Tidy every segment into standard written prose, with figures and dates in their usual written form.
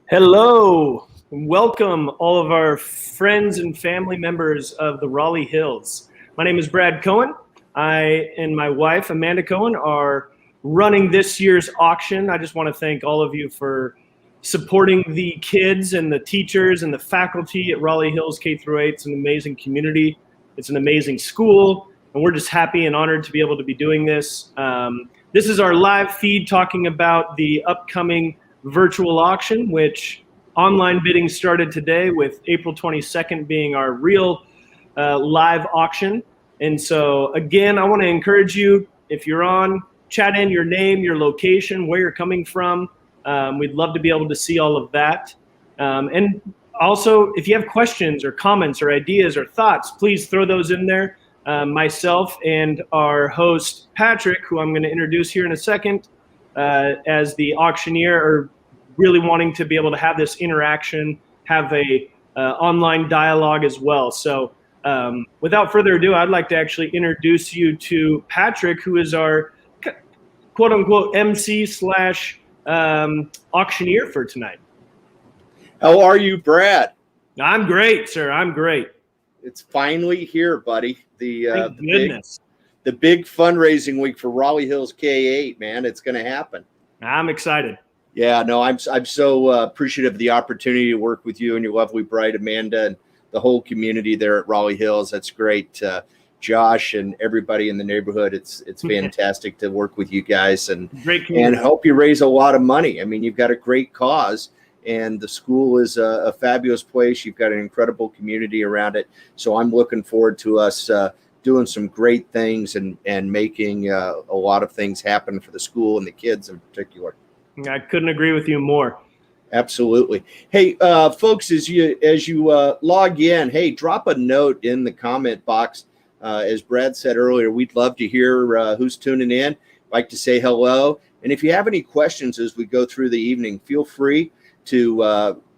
Hello, welcome all of our friends and family members of the Raleigh Hills. My name is Brad Cohen. I and my wife, Amanda Cohen, are running this year's auction. I just want to thank all of you for supporting the kids and the teachers and the faculty at Raleigh Hills K-8. It's an amazing community. It's an amazing school, and we're just happy and honored to be able to be doing this. This is our live feed talking about the upcoming virtual auction, which online bidding started today, with April 22nd being our real live auction. And so again, I want to encourage you, if you're on, chat in your name, your location, where you're coming from. We'd love to be able to see all of that. And also, if you have questions or comments or ideas or thoughts, please throw those in there. Myself and our host, Patrick, who I'm going to introduce here in a second, as the auctioneer, are really wanting to be able to have this interaction, have a online dialogue as well. So without further ado, I'd like to actually introduce you to Patrick, who is our quote unquote MC slash auctioneer for tonight. How are you, Brad? I'm great, sir. I'm great. It's finally here, buddy. Thank goodness. The big fundraising week for Raleigh Hills K-8, man. It's going to happen. I'm excited. Yeah, no, I'm so appreciative of the opportunity to work with you and your lovely bride, Amanda, and the whole community there at Raleigh Hills. That's great. Josh and everybody in the neighborhood. It's fantastic to work with you guys and help you raise a lot of money. I mean, you've got a great cause, and the school is a fabulous place. You've got an incredible community around it. So I'm looking forward to us doing some great things and making a lot of things happen for the school and the kids in particular. I couldn't agree with you more. Absolutely. Hey, folks, as you log in, hey, drop a note in the comment box. As Brad said earlier, we'd love to hear who's tuning in. Like to say hello. And if you have any questions as we go through the evening, feel free to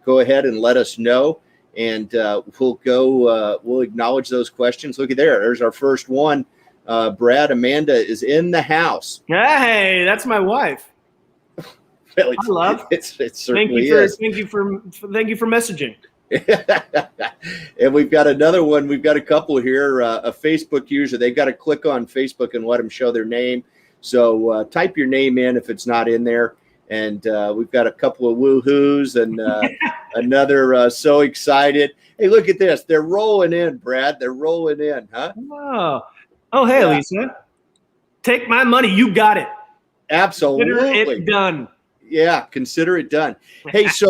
go ahead and let us know. And we'll acknowledge those questions. Look at there. There's our first one. Brad, Amanda is in the house. Hey, that's my wife. Really, I love. It certainly is. Thank you for messaging. And we've got another one. We've got a couple here. A Facebook user. They've got to click on Facebook and let them show their name. So type your name in if it's not in there. And we've got a couple of woohoos and another so excited. Hey, look at this. They're rolling in, Brad. They're rolling in, huh? Oh, hey, yeah. Lisa. Take my money. You got it. Absolutely. Consider it done. Yeah, consider it done. Hey, so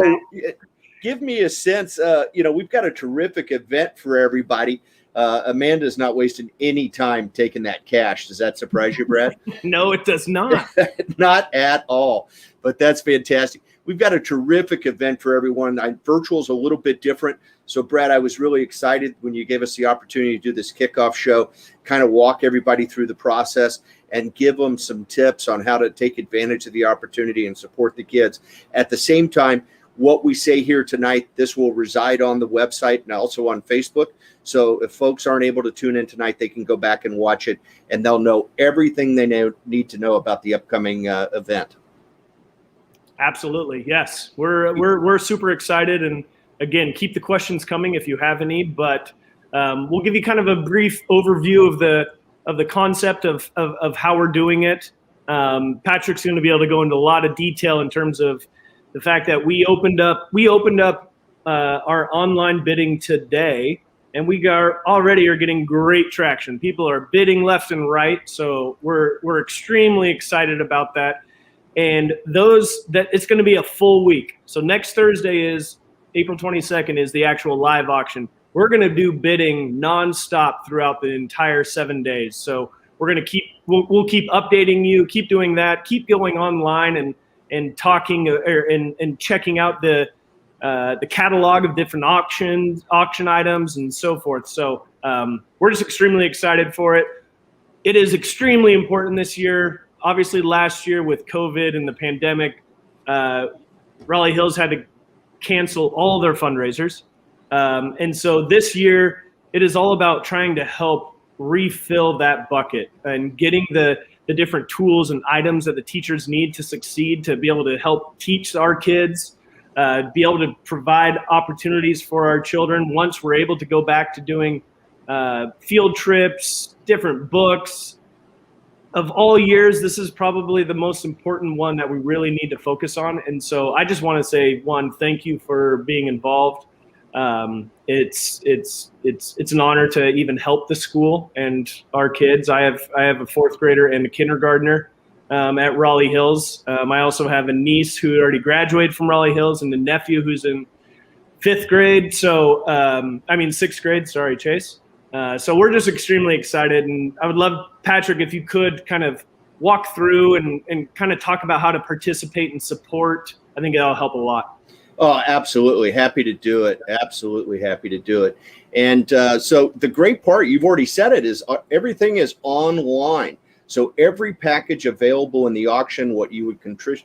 give me a sense. We've got a terrific event for everybody. Amanda's not wasting any time taking that cash. Does that surprise you, Brad? No, it does not. Not at all. But that's fantastic. We've got a terrific event for everyone. Virtual is a little bit different. So, Brad, I was really excited when you gave us the opportunity to do this kickoff show, kind of walk everybody through the process and give them some tips on how to take advantage of the opportunity and support the kids. At the same time, what we say here tonight, this will reside on the website and also on Facebook. So if folks aren't able to tune in tonight, they can go back and watch it, and they'll know everything they need to know about the upcoming event. Absolutely. Yes. We're super excited. And again, keep the questions coming if you have any, but we'll give you kind of a brief overview of the concept of how we're doing it. Patrick's going to be able to go into a lot of detail in terms of the fact that we opened up our online bidding today, and we already are getting great traction. People are bidding left and right, so we're extremely excited about that. And it's going to be a full week. So next Thursday is April 22nd is the actual live auction. we're going to do bidding nonstop throughout the entire 7 days. So we're going to we'll keep updating you, keep doing that, keep going online and talking and checking out the catalog of different auction items and so forth. So we're just extremely excited for it. It is extremely important this year. Obviously, last year with COVID and the pandemic, Raleigh Hills had to cancel all their fundraisers. And so this year, it is all about trying to help refill that bucket and getting the different tools and items that the teachers need to succeed, to be able to help teach our kids, be able to provide opportunities for our children once we're able to go back to doing field trips, different books. Of all years, this is probably the most important one that we really need to focus on. And so I just want to say, one, thank you for being involved. It's an honor to even help the school and our kids. I have a fourth grader and a kindergartner at Raleigh Hills. I also have a niece who already graduated from Raleigh Hills and a nephew who's in sixth grade. Sorry, Chase. So we're just extremely excited, and I would love, Patrick, if you could kind of walk through and kind of talk about how to participate and support. I think that'll help a lot. Oh, absolutely. Happy to do it. Absolutely happy to do it. And so the great part, you've already said it, is everything is online. So every package available in the auction, what you would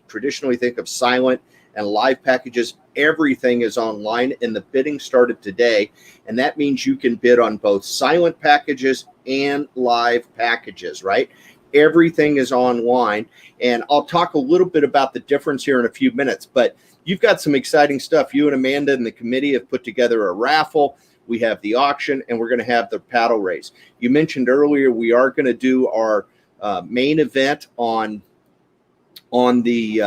traditionally think of silent and live packages, everything is online, and the bidding started today. And that means you can bid on both silent packages and live packages, right? Everything is online. And I'll talk a little bit about the difference here in a few minutes, but you've got some exciting stuff. You and Amanda and the committee have put together a raffle. We have the auction, and we're going to have the paddle race. You mentioned earlier we are going to do our main event on the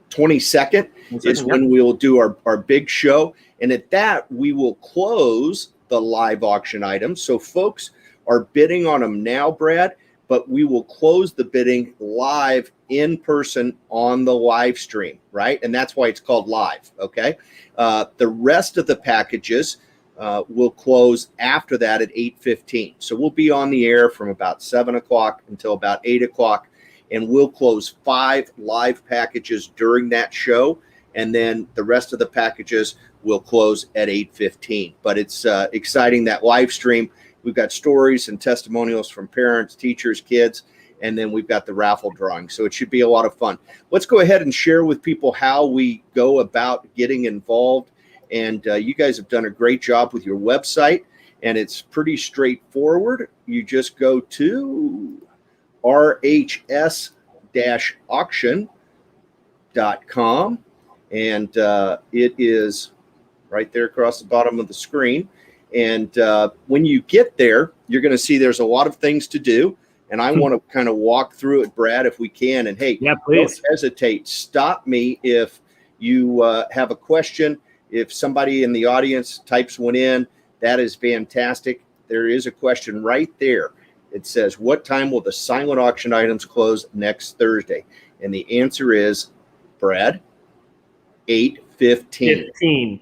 22nd is when we'll do our big show. And at that, we will close the live auction items. So folks are bidding on them now, Brad, but we will close the bidding live in person on the live stream, right? And that's why it's called live, okay? The rest of the packages will close after that at 8:15. So we'll be on the air from about 7 o'clock until about 8 o'clock, and we'll close 5 live packages during that show, and then the rest of the packages will close at 8:15. But it's exciting, that live stream. We've got stories and testimonials from parents, teachers, kids, and then we've got the raffle drawing. So it should be a lot of fun. Let's go ahead and share with people how we go about getting involved. And you guys have done a great job with your website, and it's pretty straightforward. You just go to rhs-auction.com, and it is right there across the bottom of the screen. And when you get there, you're going to see there's a lot of things to do. And I want to kind of walk through it, Brad, if we can. And hey, yeah, please. Don't hesitate. Stop me if you have a question. If somebody in the audience types one in, that is fantastic. There is a question right there. It says, what time will the silent auction items close next Thursday? And the answer is, Brad, 8:15.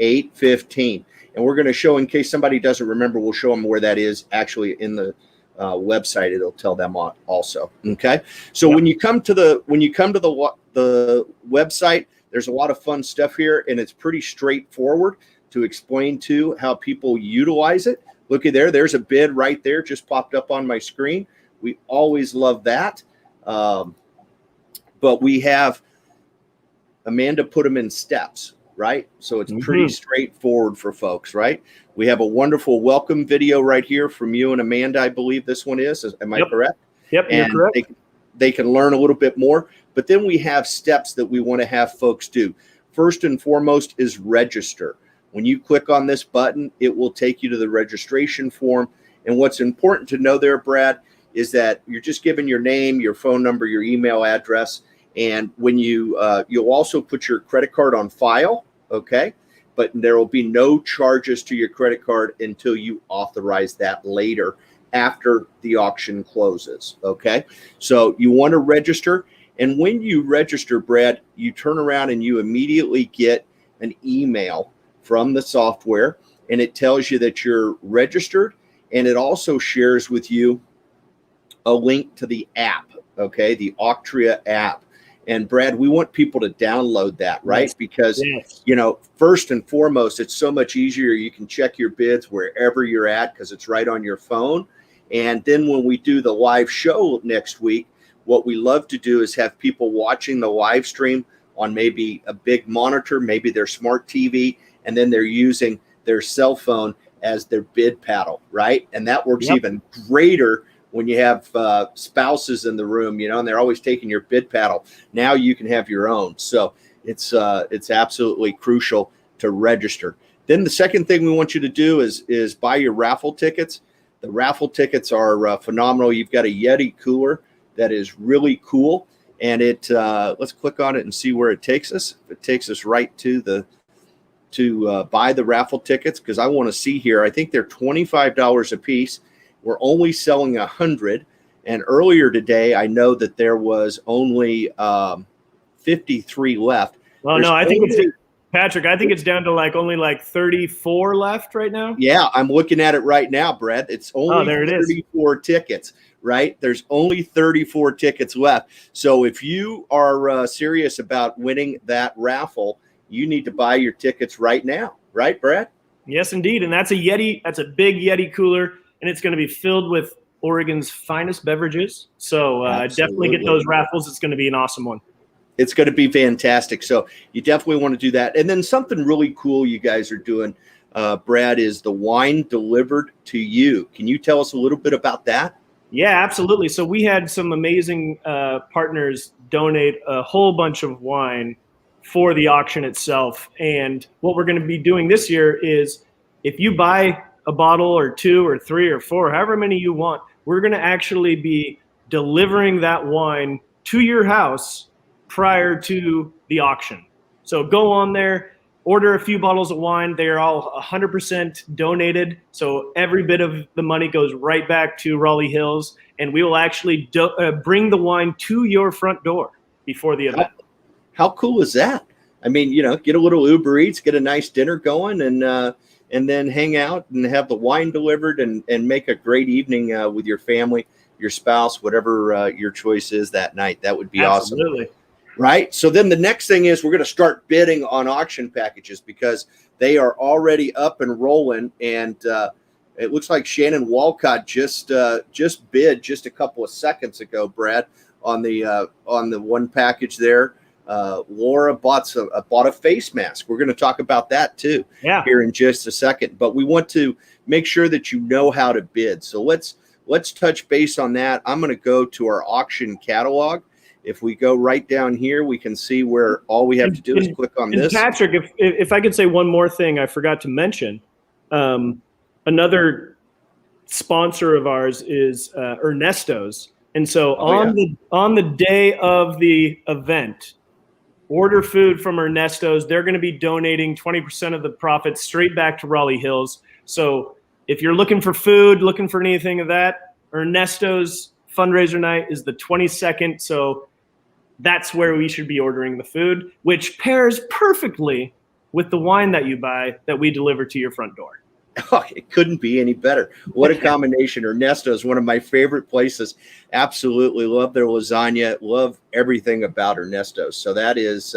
8:15. And we're going to show, in case somebody doesn't remember, we'll show them where that is actually in the website. It'll tell them also. Okay. So when you come to the website, there's a lot of fun stuff here, and it's pretty straightforward to explain to how people utilize it. Look at there. There's a bid right there, just popped up on my screen. We always love that. But we have Amanda put them in steps, right? So it's pretty straightforward for folks, right? We have a wonderful welcome video right here from you and Amanda, I believe this one is. Am I correct? Yep, and you're correct. They can learn a little bit more. But then we have steps that we want to have folks do. First and foremost is register. When you click on this button, it will take you to the registration form. And what's important to know there, Brad, is that you're just giving your name, your phone number, your email address. And when you'll also put your credit card on file, okay? But there will be no charges to your credit card until you authorize that later after the auction closes, okay? So you want to register. And when you register, Brad, you turn around and you immediately get an email from the software, and it tells you that you're registered, and it also shares with you a link to the app, okay, the Octria app. And Brad, we want people to download that, right? Yes. Because, Yes. you know, first and foremost, it's so much easier. You can check your bids wherever you're at because it's right on your phone. And then when we do the live show next week, what we love to do is have people watching the live stream on maybe a big monitor, maybe their smart TV, and then they're using their cell phone as their bid paddle, right? And that works even greater when you have spouses in the room, you know, and they're always taking your bid paddle. Now you can have your own. So it's absolutely crucial to register. Then the second thing we want you to do is buy your raffle tickets. The raffle tickets are phenomenal. You've got a Yeti cooler that is really cool. And let's click on it and see where it takes us. It takes us right to buy the raffle tickets, because I want to see here. I think they're $25 a piece. We're only selling 100. And earlier today, I know that there was only 53 left. Well, no, I think it's Patrick. I think it's down to only 34 left right now. Yeah, I'm looking at it right now, Brett. It's only 34 tickets, right? There's only 34 tickets left. So if you are serious about winning that raffle, you need to buy your tickets right now, right, Brad? Yes, indeed. And that's a Yeti. That's a big Yeti cooler, and it's going to be filled with Oregon's finest beverages. So definitely get those raffles. It's going to be an awesome one. It's going to be fantastic. So you definitely want to do that. And then something really cool you guys are doing, Brad, is the wine delivered to you. Can you tell us a little bit about that? Yeah, absolutely. So we had some amazing partners donate a whole bunch of wine for the auction itself. And what we're going to be doing this year is, if you buy a bottle or two or three or four, however many you want, we're going to actually be delivering that wine to your house prior to the auction. So go on there, order a few bottles of wine. They are all 100% donated. So every bit of the money goes right back to Raleigh Hills, and we will actually bring the wine to your front door before the event. How cool is that? I mean, you know, get a little Uber Eats, get a nice dinner going, and then hang out and have the wine delivered and make a great evening with your family, your spouse, whatever your choice is that night. That would be awesome. Right? So then the next thing is we're going to start bidding on auction packages, because they are already up and rolling. And it looks like Shannon Walcott just bid just a couple of seconds ago, Brad, on the one package there. Laura bought a face mask. We're going to talk about that too here in just a second. But we want to make sure that you know how to bid. So let's touch base on that. I'm going to go to our auction catalog. If we go right down here, we can see where all we have to do is click on this. Patrick, if I could say one more thing I forgot to mention, another sponsor of ours is Ernesto's. And so on the day of the event, order food from Ernesto's. They're going to be donating 20% of the profits straight back to Raleigh Hills. So if you're looking for food, looking for anything of that, Ernesto's fundraiser night is the 22nd. So that's where we should be ordering the food, which pairs perfectly with the wine that you buy that we deliver to your front door. Oh, it couldn't be any better. What a combination. Ernesto is one of my favorite places. Absolutely love their lasagna. Love everything about Ernesto. So that is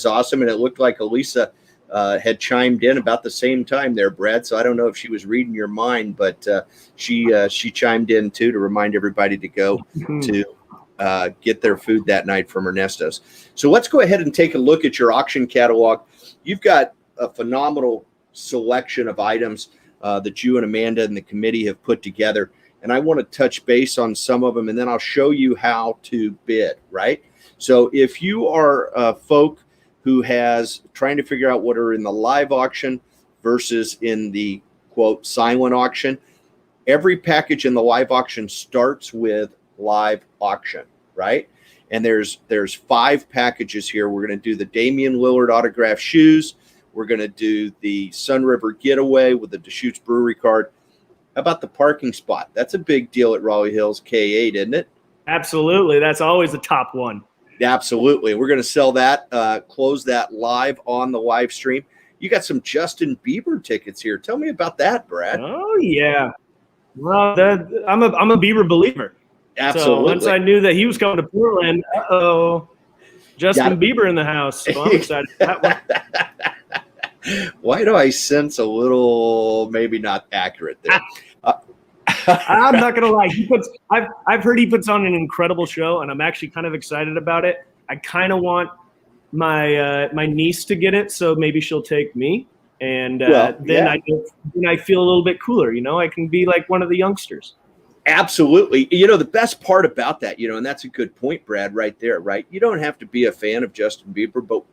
awesome. And it looked like Elisa had chimed in about the same time there, Brad. So I don't know if she was reading your mind, but she chimed in too to remind everybody to go to get their food that night from Ernesto's. So let's go ahead and take a look at your auction catalog. You've got a phenomenal selection of items that you and Amanda and the committee have put together. And I want to touch base on some of them, and then I'll show you how to bid, right? So if you are a folk who has trying to figure out what are in the live auction versus in the quote silent auction, every package in the live auction starts with live auction, right? And there's 5 packages here. We're going to do the Damian Lillard autographed shoes. We're going to do the Sun River Getaway with the Deschutes Brewery card. How about the parking spot? That's a big deal at Raleigh Hills K-8, isn't it? Absolutely. That's always the top one. Absolutely. We're going to sell that, close that live on the live stream. you got some Justin Bieber tickets here. Tell me about that, Brad. Oh yeah. Well, I'm a Bieber believer. Absolutely. So once I knew that he was coming to Portland, Justin Bieber in the house. So I'm excited for that one. Why do I sense a little maybe not accurate there? I'm not gonna lie. I've heard he puts on an incredible show, and I'm actually kind of excited about it. I kind of want my niece to get it, so maybe she'll take me, and then I feel a little bit cooler. I can be like one of the youngsters. Absolutely. The best part about that, and that's a good point, Brad, right there, right? You don't have to be a fan of Justin Bieber, but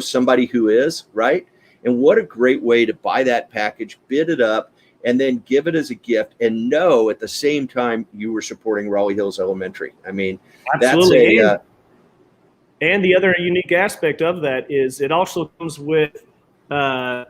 somebody who is, right? And what a great way to buy that package, bid it up, and then give it as a gift, and know at the same time you were supporting Raleigh Hills Elementary. I mean, absolutely. And the other unique aspect of that is it also comes with a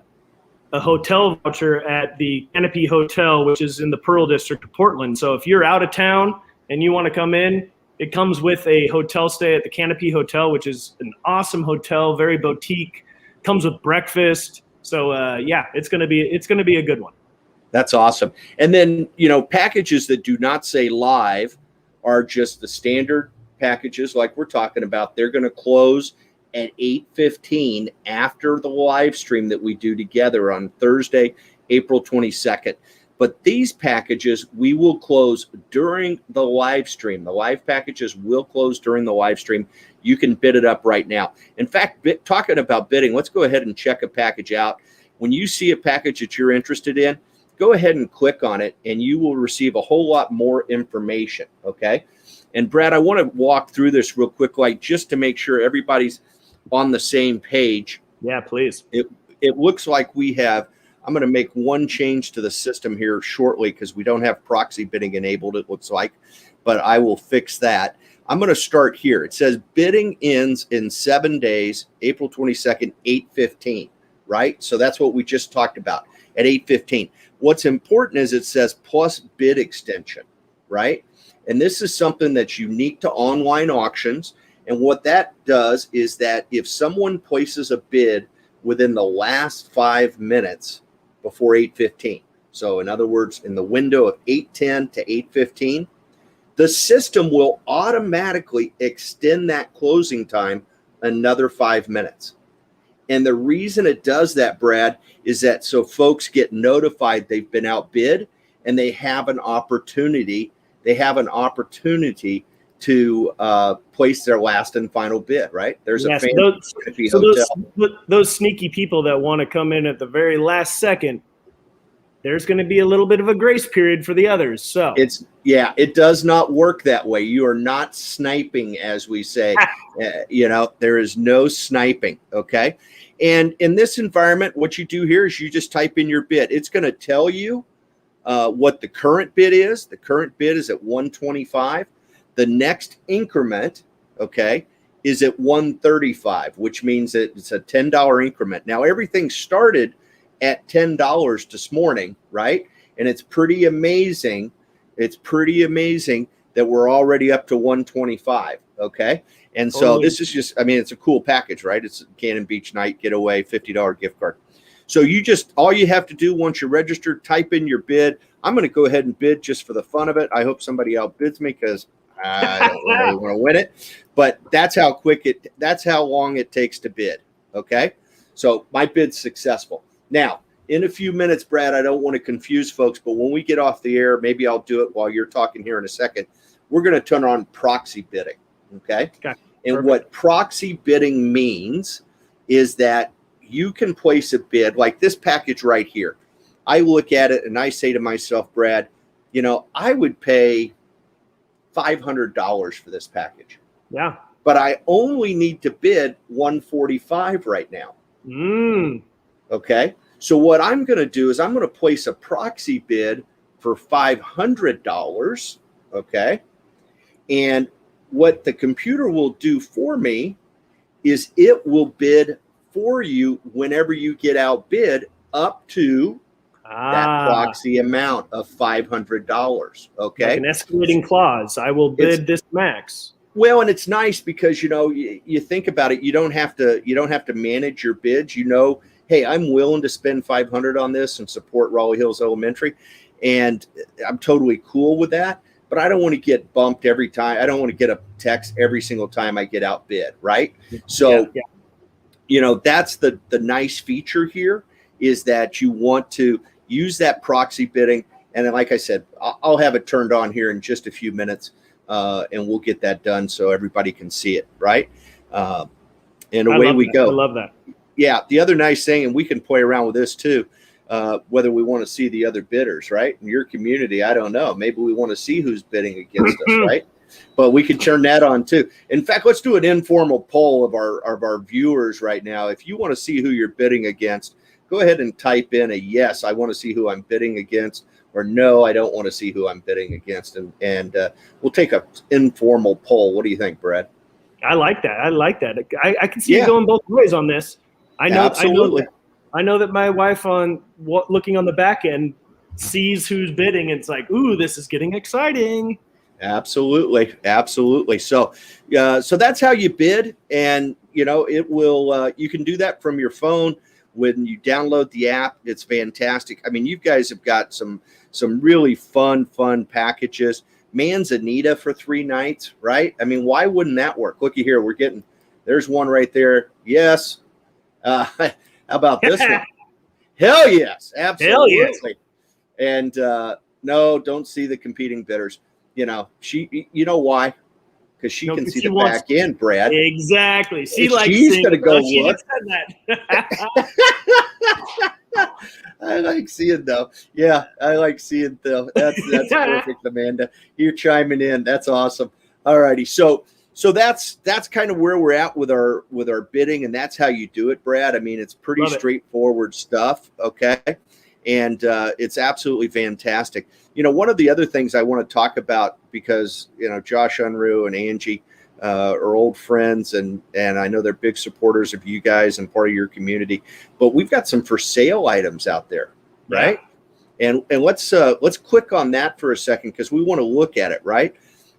hotel voucher at the Canopy Hotel, which is in the Pearl District of Portland. So if you're out of town and you want to come in, it comes with a hotel stay at the Canopy Hotel, which is an awesome hotel, very boutique, comes with breakfast. So it's going to be a good one. That's awesome. And then, packages that do not say live are just the standard packages like we're talking about. They're going to close at 8:15 after the live stream that we do together on Thursday, April 22nd. But these packages, we will close during the live stream. The live packages will close during the live stream. You can bid it up right now. In fact, talking about bidding, let's go ahead and check a package out. When you see a package that you're interested in, go ahead and click on it, and you will receive a whole lot more information, okay? And Brad, I want to walk through this real quick, just to make sure everybody's on the same page. Yeah, please. It looks like we have, I'm going to make one change to the system here shortly because we don't have proxy bidding enabled, it looks like, but I will fix that. I'm going to start here. It says bidding ends in 7 days, April 22nd, 8:15, right? So that's what we just talked about at 8:15. What's important is it says plus bid extension, right? And this is something that's unique to online auctions. And what that does is that if someone places a bid within the last 5 minutes before 8:15, so in other words, in the window of 8:10 to 8:15, the system will automatically extend that closing time another 5 minutes. And the reason it does that, Brad, is that so folks get notified they've been outbid and they have an opportunity to place their last and final bid, right? There's a fan those sneaky people that want to come in at the very last second, there's going to be a little bit of a grace period for the others. So it does not work that way. You are not sniping, as we say. There is no sniping, okay? And in this environment, what you do here is you just type in your bid. It's going to tell you what the current bid is. The current bid is at 125. The next increment, okay, is at 135, which means that it's a $10 increment. Now, everything started at $10 this morning, right? And it's pretty amazing. It's pretty amazing that we're already up to 125, okay? And so this is just, it's a cool package, right? It's a Cannon Beach night getaway, $50 gift card. So all you have to do once you're registered, type in your bid. I'm going to go ahead and bid just for the fun of it. I hope somebody outbids me because I don't really want to win it. But that's how long it takes to bid, okay? So my bid's successful. Now, in a few minutes, Brad, I don't want to confuse folks, but when we get off the air, maybe I'll do it while you're talking here in a second. We're going to turn on proxy bidding, okay? And perfect. What proxy bidding means is that you can place a bid like this package right here. I look at it and I say to myself, Brad, I would pay $500 for this package. Yeah. But I only need to bid $145 right now. Okay. So what I'm going to do is I'm going to place a proxy bid for $500. Okay. And what the computer will do for me is it will bid for you whenever you get outbid up to that proxy amount of $500. Okay. Like an escalating clause. I will bid this max. Well, and it's nice because, you think about it, you don't have to manage your bids. hey, I'm willing to spend $500 on this and support Raleigh Hills Elementary, and I'm totally cool with that. But I don't want to get bumped every time. I don't want to get a text every single time I get outbid, right? So, that's the nice feature here, is that you want to use that proxy bidding. And then, like I said, I'll have it turned on here in just a few minutes, and we'll get that done so everybody can see it, right? And away we go. I love that. Yeah, the other nice thing, and we can play around with this too, whether we want to see the other bidders, right? In your community, I don't know. Maybe we want to see who's bidding against us, right? But we can turn that on too. In fact, let's do an informal poll of our viewers right now. If you want to see who you're bidding against, go ahead and type in a yes, I want to see who I'm bidding against, or no, I don't want to see who I'm bidding against. And we'll take an informal poll. What do you think, Brad? I like that. I can see it going both ways on this. I know. Absolutely. I know that my wife, looking on the back end, sees who's bidding, and it's like, ooh, this is getting exciting. Absolutely. So that's how you bid, and it will. You can do that from your phone when you download the app. It's fantastic. I mean, you guys have got some really fun packages. Manzanita for 3 nights, right? I mean, why wouldn't that work? Looky here, there's one right there. Yes. How about this one? Hell yes, absolutely. Hell yes. And no, don't see the competing bidders. You know why? Because she can see the back end, Brad. Exactly. She's going to go look. I like seeing though. Yeah, I like seeing though. That's perfect, Amanda. You're chiming in. That's awesome. All righty. So that's kind of where we're at with our bidding, and that's how you do it, Brad. I mean, it's pretty straightforward stuff. Okay. And it's absolutely fantastic. One of the other things I want to talk about, because Josh Unruh and Angie are old friends, and I know they're big supporters of you guys and part of your community. But we've got some for sale items out there, right? Yeah. And let's click on that for a second, because we want to look at it, right?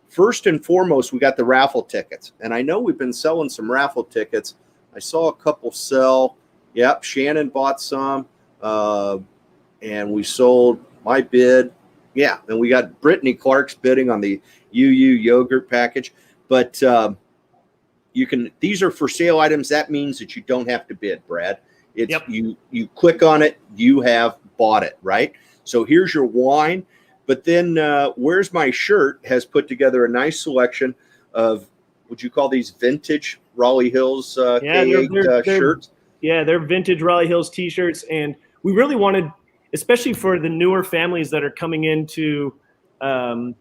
First and foremost, we got the raffle tickets, and I know we've been selling some raffle tickets. I saw a couple sell. Yep, Shannon bought some, and we sold my bid. Yeah, and we got Brittany Clark's bidding on the UU yogurt package. But these are for sale items. That means that you don't have to bid, Brad. It's you click on it, you have bought it, right? So here's your wine. But then Where's My Shirt has put together a nice selection of, would you call these vintage Raleigh Hills K-8 shirts? Yeah, they're vintage Raleigh Hills t-shirts. And we really wanted, especially for the newer families that are coming into the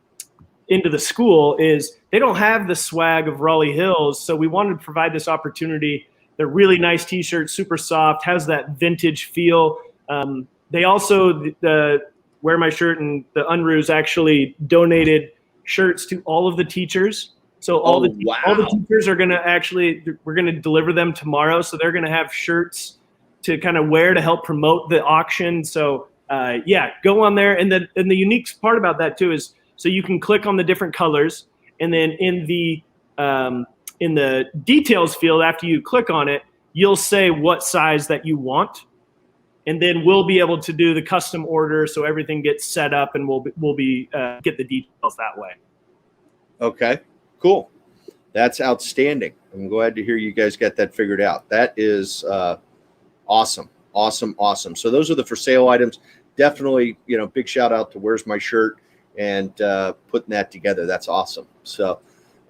school, is they don't have the swag of Raleigh Hills. So we wanted to provide this opportunity. They're really nice t-shirts, super soft, has that vintage feel. They also, the Wear My Shirt and the Unruhs actually donated shirts to all of the teachers. So all the teachers are going to we're going to deliver them tomorrow. So they're going to have shirts to kind of wear to help promote the auction. So go on there. And the unique part about that too is, so you can click on the different colors, and then in the details field, after you click on it, you'll say what size that you want, and then we'll be able to do the custom order, so everything gets set up, and we'll get the details that way. Okay, cool. That's outstanding. I'm glad to hear you guys got that figured out. That is awesome. So those are the for sale items. Definitely, big shout out to Where's My Shirt and putting that together. That's awesome. So,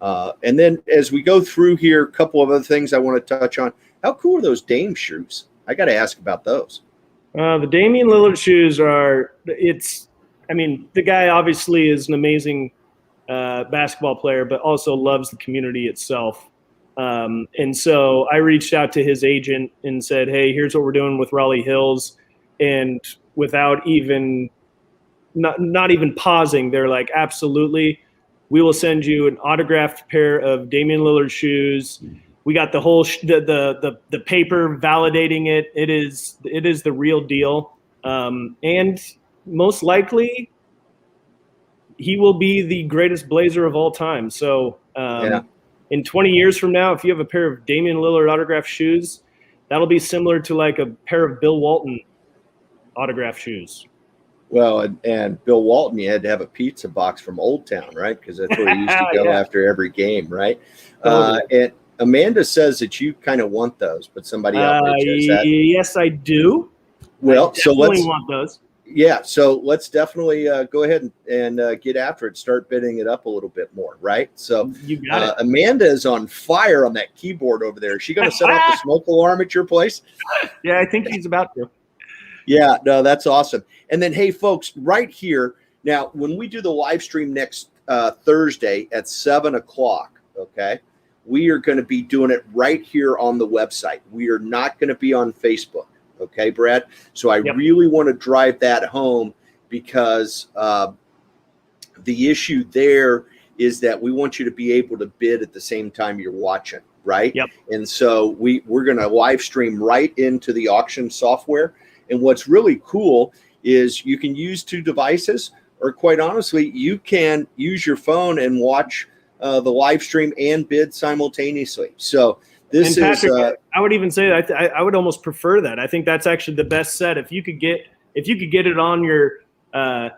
and then as we go through here, a couple of other things I want to touch on. How cool are those Dame shoes? I got to ask about those. The Damian Lillard shoes the guy obviously is an amazing basketball player, but also loves the community itself. And so I reached out to his agent and said, hey, here's what we're doing with Raleigh Hills. And without even not even pausing, they're like, absolutely, we will send you an autographed pair of Damian Lillard shoes. We got the whole the paper validating it. It is the real deal, and most likely he will be the greatest Blazer of all time. So in 20 years from now, if you have a pair of Damian Lillard autographed shoes, that'll be similar to like a pair of Bill Walton autograph shoes. Well, and Bill Walton, you had to have a pizza box from Old Town, right? Because that's where he used to go Yeah. after every game, right? Totally. And Amanda says that you kind of want those, but somebody else is that? Yes, I do. Well, I definitely want those. Yeah, so let's definitely go ahead and get after it. Start bidding it up a little bit more, right? So You got it. Amanda is on fire on that keyboard over there. Is she going to set off the smoke alarm at your place? Yeah, I think he's about to. Yeah, no, that's awesome. And then, hey, folks, right here now, when we do the live stream next Thursday at 7:00, okay, we are going to be doing it right here on the website. We are not going to be on Facebook. Okay, Brad. So I really want to drive that home because the issue there is that we want you to be able to bid at the same time you're watching, right? Yep. And so we're going to live stream right into the auction software. And what's really cool is you can use two devices, or quite honestly, you can use your phone and watch the live stream and bid simultaneously. So this Patrick, I would even say that I would almost prefer that. I think that's actually the best set. If you could get it on your, a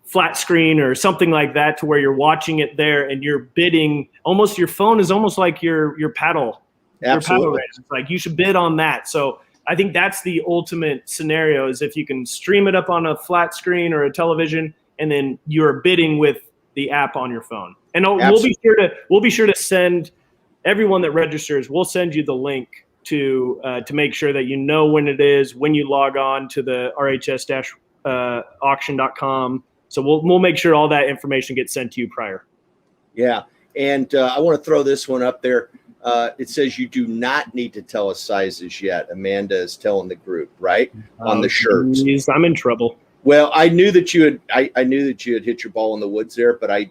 flat screen or something like that, to where you're watching it there and you're bidding. Almost your phone is almost like your paddle. Absolutely. Your paddle race. It's like you should bid on that. So I think that's the ultimate scenario, is if you can stream it up on a flat screen or a television, and then you're bidding with the app on your phone. And we'll be sure to send everyone that registers. We'll send you the link to make sure that you know when it is, when you log on to the RHS-auction.com. So we'll make sure all that information gets sent to you prior. Yeah. And I want to throw this one up there. It says you do not need to tell us sizes yet. Amanda is telling the group, right? On the shirts. Geez, I'm in trouble. Well, I knew that you had. I knew that you had hit your ball in the woods there, but I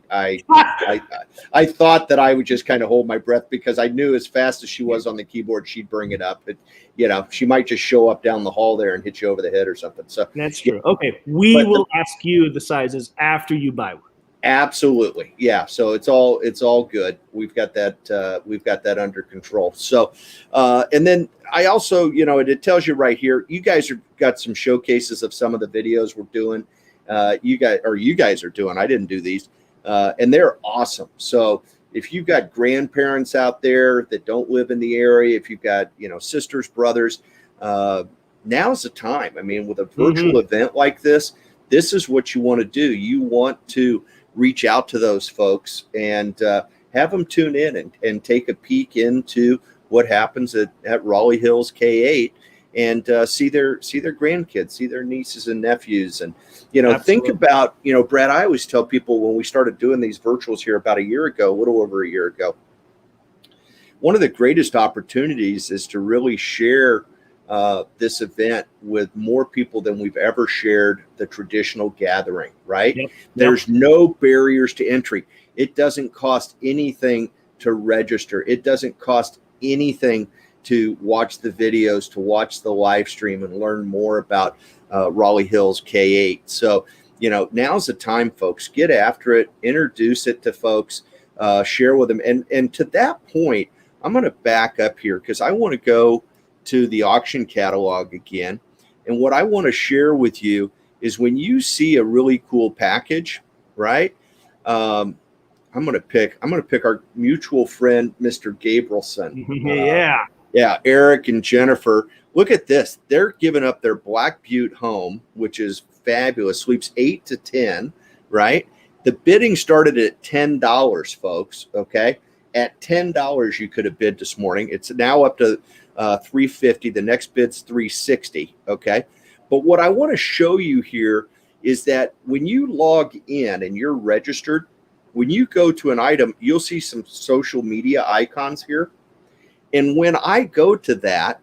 thought that I would just kind of hold my breath, because I knew as fast as she was on the keyboard, she'd bring it up. She might just show up down the hall there and hit you over the head or something. So that's true. Okay, we will ask you the sizes after you buy one. Absolutely. Yeah. So it's all good. We've got that under control. So, and then I also, it tells you right here, you guys got some showcases of some of the videos we're doing. You guys are doing, I didn't do these, and they're awesome. So if you've got grandparents out there that don't live in the area, if you've got, sisters, brothers, now's the time. I mean, with a virtual event like this is what you want to do. You want to reach out to those folks and have them tune in and take a peek into what happens at Raleigh Hills K-8 and see their grandkids, see their nieces and nephews. And, think about, Brad, I always tell people when we started doing these virtuals here about a little over a year ago, one of the greatest opportunities is to really share this event with more people than we've ever shared the traditional gathering, right? Yep. There's no barriers to entry. It doesn't cost anything to register. It doesn't cost anything to watch the videos, to watch the live stream and learn more about Raleigh Hills K-8. So, now's the time, folks. Get after it, introduce it to folks, share with them. And to that point, I'm going to back up here because I want to go to the auction catalog again. And what I want to share with you is when you see a really cool package, right? I'm going to pick our mutual friend, Mr. Gabrielson. Yeah. Eric and Jennifer. Look at this. They're giving up their Black Butte home, which is fabulous. Sleeps 8 to 10, right? The bidding started at $10, folks. Okay. At $10, you could have bid this morning. It's now up to $350. The next bid's $360. Okay. But what I want to show you here is that when you log in and you're registered, when you go to an item, you'll see some social media icons here. And when I go to that,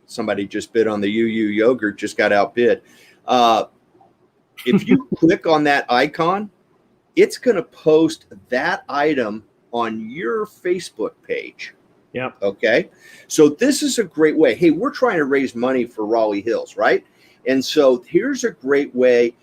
somebody just bid on the UU yogurt, just got outbid. If you click on that icon, it's going to post that item on your Facebook page. Yeah. Okay. So this is a great way. Hey, we're trying to raise money for Raleigh Hills, right? And so here's a great way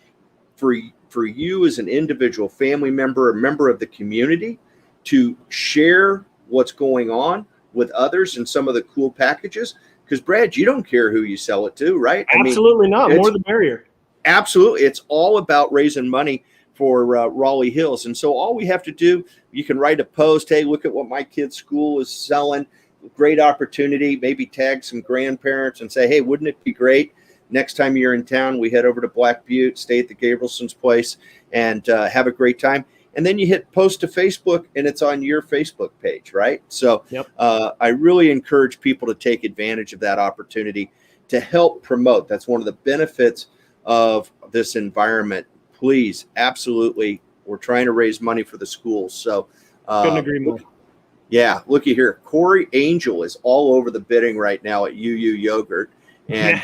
for you as an individual family member, a member of the community, to share what's going on with others and some of the cool packages. Because Brad, you don't care who you sell it to, right? Absolutely not. More the merrier. Absolutely. It's all about raising money for Raleigh Hills. And so all we have to do, you can write a post, hey, look at what my kid's school is selling. Great opportunity. Maybe tag some grandparents and say, hey, wouldn't it be great? Next time you're in town, we head over to Black Butte, stay at the Gabrielson's place, and have a great time. And then you hit post to Facebook, and it's on your Facebook page, right? So I really encourage people to take advantage of that opportunity to help promote. That's one of the benefits of this environment. Please, absolutely, we're trying to raise money for the schools. So couldn't agree more. Yeah, looky here. Corey Angel is all over the bidding right now at UU Yogurt, and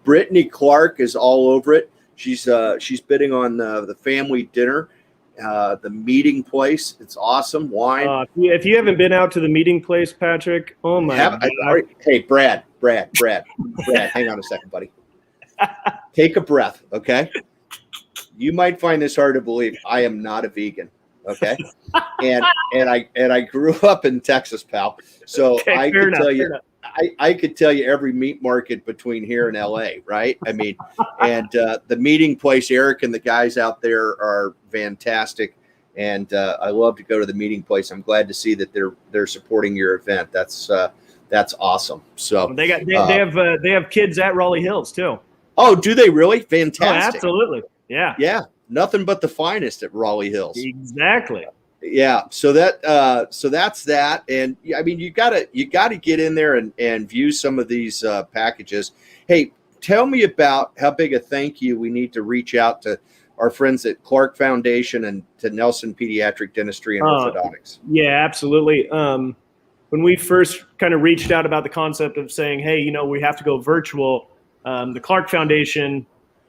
Brittany Clark is all over it. She's bidding on the family dinner, the meeting place. It's awesome. Wine. If you haven't been out to the meeting place, Patrick, oh my God. Hey, Brad, hang on a second, buddy. Take a breath, okay? You might find this hard to believe. I am not a vegan, okay? and I grew up in Texas, pal. So okay, I could tell you every meat market between here and LA, right? I mean, and the meeting place, Eric and the guys out there are fantastic. And I love to go to the meeting place. I'm glad to see that they're supporting your event. That's awesome. So they have kids at Raleigh Hills too. Oh, do they really? Fantastic. Oh, absolutely. Yeah. Yeah. Nothing but the finest at Raleigh Hills. Exactly. Yeah. So that's that. And I mean, you gotta get in there and view some of these packages. Hey, tell me about how big a thank you we need to reach out to our friends at Clark Foundation and to Nelson Pediatric Dentistry and Orthodontics. Yeah, absolutely. When we first kind of reached out about the concept of saying, hey, we have to go virtual, the Clark Foundation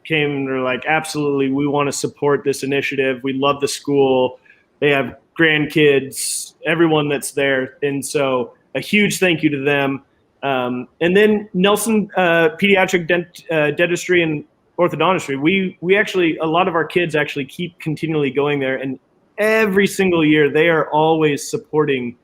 came and they're like, absolutely, we want to support this initiative. We love the school. They have grandkids, everyone that's there. And so a huge thank you to them. And then Nelson Pediatric Dentistry and Orthodontistry, we actually, a lot of our kids actually keep continually going there. And every single year, they are always supporting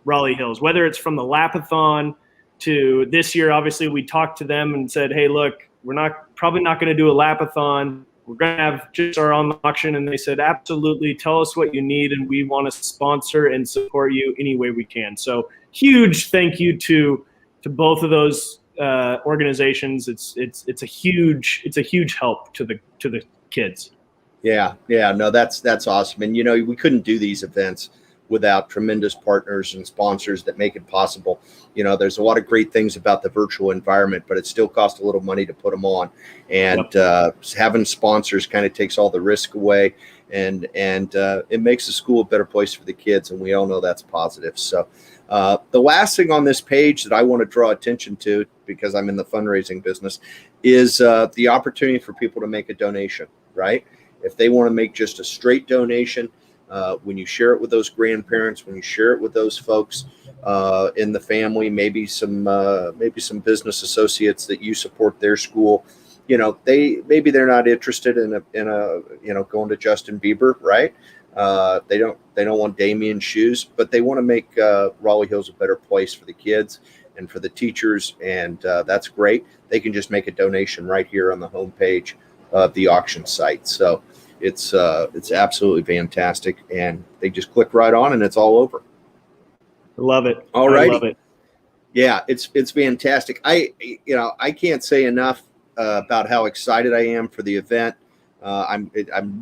Raleigh Hills, whether it's from the Lapathon to this year. Obviously, we talked to them and said, hey, look, we're probably not going to do a Lapathon. We're going to have just our own auction. And they said, absolutely, tell us what you need, and we want to sponsor and support you any way we can. So huge thank you to both of those organizations. It's a huge help to the kids. Yeah, no, that's awesome. And we couldn't do these events without tremendous partners and sponsors that make it possible. There's a lot of great things about the virtual environment, but it still costs a little money to put them on. And having sponsors kind of takes all the risk away, and it makes the school a better place for the kids. And we all know that's positive. So the last thing on this page that I want to draw attention to, because I'm in the fundraising business, is the opportunity for people to make a donation, right? If they want to make just a straight donation, when you share it with those grandparents, when you share it with those folks in the family, maybe some business associates that you support their school, they're not interested in a going to Justin Bieber, right? They don't want Damien's shoes, but they want to make Raleigh Hills a better place for the kids and for the teachers, and that's great. They can just make a donation right here on the homepage of the auction site. So it's absolutely fantastic, and they just click right on and it's all over. Love it. All right. Love it. Yeah, it's fantastic. I can't say enough about how excited I am for the event. I'm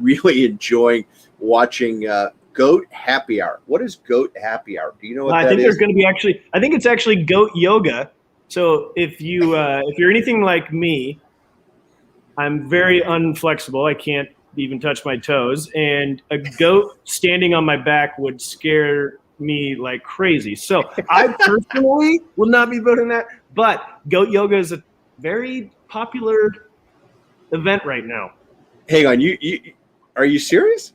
really enjoying watching Goat Happy Hour. What is Goat Happy Hour? Do you know what that is? There's going to be I think it's actually Goat Yoga. So if you're anything like me, I'm very unflexible. I can't even touch my toes, and a goat standing on my back would scare me like crazy. So I personally will not be voting that, but Goat Yoga is a very popular event right now. Hang on, are you serious?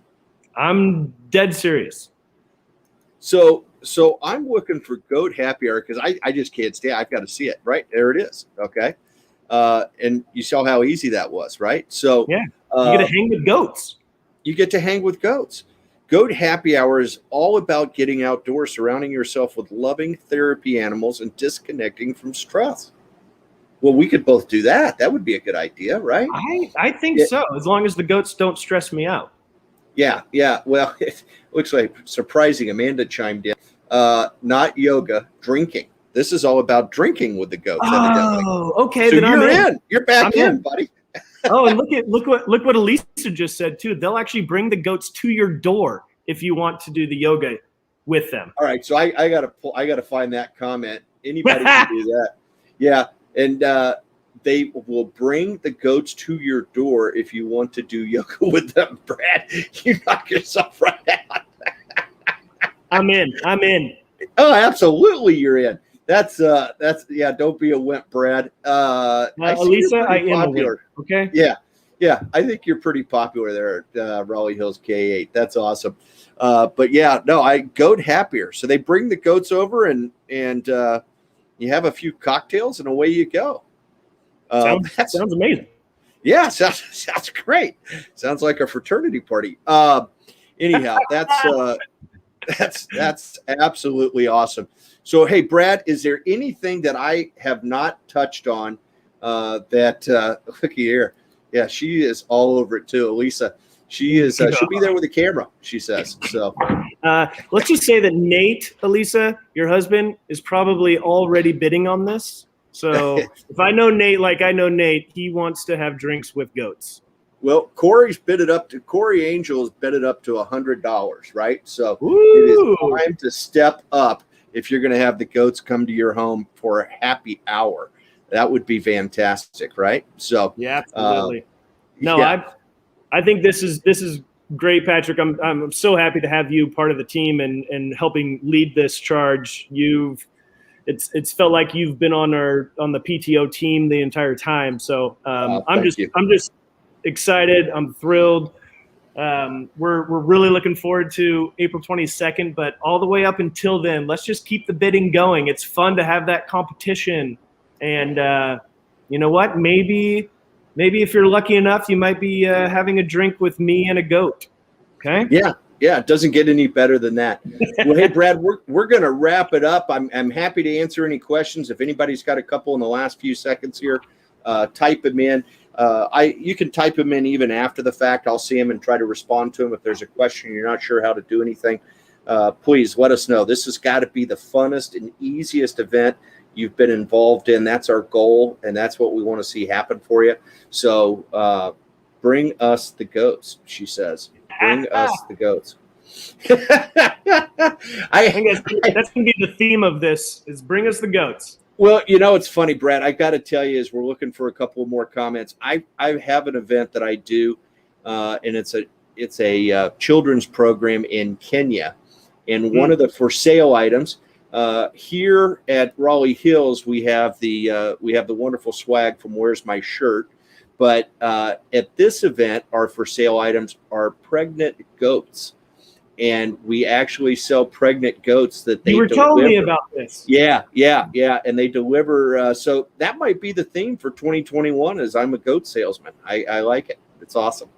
I'm dead serious. So I'm looking for Goat Happy Hour because I just can't stay. I've got to see it. Right there it is. Okay. And you saw how easy that was, right? So yeah, you get to hang with goats. You get to hang with goats. Goat Happy Hour is all about getting outdoors, surrounding yourself with loving therapy animals, and disconnecting from stress. Well, we could both do that. That would be a good idea, right? I think so, as long as the goats don't stress me out. Yeah. Well, it looks like surprising. Amanda chimed in. Not yoga, drinking. This is all about drinking with the goats, evidently. Oh, okay. So then you're I'm in. You're back in, buddy. Oh, and look what Elisa just said too. They'll actually bring the goats to your door if you want to do the yoga with them. All right, so I gotta find that comment. Anybody can do that. Yeah, and they will bring the goats to your door if you want to do yoga with them. Brad, you knock yourself right out. I'm in. Oh, absolutely, you're in. That's yeah. Don't be a wimp, Brad. Elisa, I am popular. Okay. Yeah. I think you're pretty popular there at Raleigh Hills K-8. That's awesome. But yeah, no, I goat happier. So they bring the goats over and you have a few cocktails and away you go. Sounds amazing. Yeah, sounds great. Sounds like a fraternity party. Anyhow, that's absolutely awesome. So, hey, Brad, is there anything that I have not touched on that looky here? Yeah, she is all over it too. Elisa, she'll be there with a camera, she says. So let's just say that Nate, Elisa, your husband, is probably already bidding on this. So if I know Nate like I know Nate, he wants to have drinks with goats. Well, Corey Angel has bid it up to $100, right? So It is time to step up if you're going to have the goats come to your home for a happy hour. That would be fantastic, right? So yeah, absolutely. I think this is great, Patrick. I'm so happy to have you part of the team and helping lead this charge. It's felt like you've been on the PTO team the entire time. So I'm just excited. I'm thrilled. We're really looking forward to April 22nd, but all the way up until then, let's just keep the bidding going. It's fun to have that competition. And you know what? Maybe if you're lucky enough, you might be having a drink with me and a goat. Okay? Yeah. It doesn't get any better than that. Well, hey, Brad, we're going to wrap it up. I'm happy to answer any questions. If anybody's got a couple in the last few seconds here, type them in. You can type them in even after the fact. I'll see them and try to respond to them. If there's a question you're not sure how to do anything, please let us know. This has got to be the funnest and easiest event you've been involved in. That's our goal, and that's what we want to see happen for you. So bring us the goats, she says. Bring us the goats. I think that's going to be the theme of this, is bring us the goats. Well, it's funny, Brad. I got to tell you, as we're looking for a couple more comments, I have an event that I do, and it's a children's program in Kenya, and one of the for sale items here at Raleigh Hills, we have the wonderful swag from Where's My Shirt, but at this event, our for sale items are pregnant goats. And we actually sell pregnant goats that they deliver. You were telling me about this. Yeah. And they deliver. So that might be the theme for 2021 is I'm a goat salesman. I like it. It's awesome.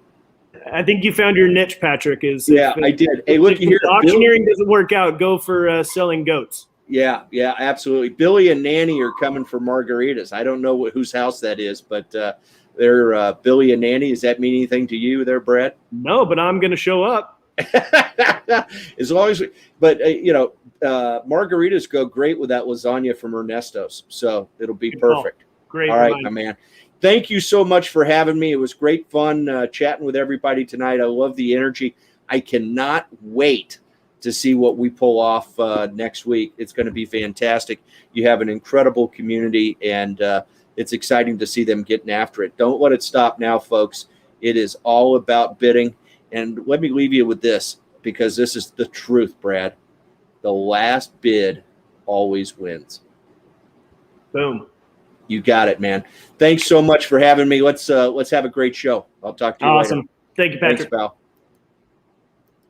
I think you found your niche, Patrick. I did. Hey, look here. Auctioneering doesn't work out. Go for selling goats. Yeah, absolutely. Billy and Nanny are coming for margaritas. I don't know whose house that is, but they're Billy and Nanny. Does that mean anything to you there, Brad? No, but I'm going to show up. As long as margaritas go great with that lasagna from Ernesto's, so it'll be perfect. Great. All right, my man. Thank you so much for having me. It was great fun chatting with everybody tonight. I love the energy. I cannot wait to see what we pull off next week. It's going to be fantastic. You have an incredible community, and it's exciting to see them getting after it. Don't let it stop now, folks. It is all about bidding. And let me leave you with this, because this is the truth, Brad. The last bid always wins. Boom. You got it, man. Thanks so much for having me. Let's have a great show. I'll talk to you later. Awesome. Thank you, Patrick. Thanks, pal.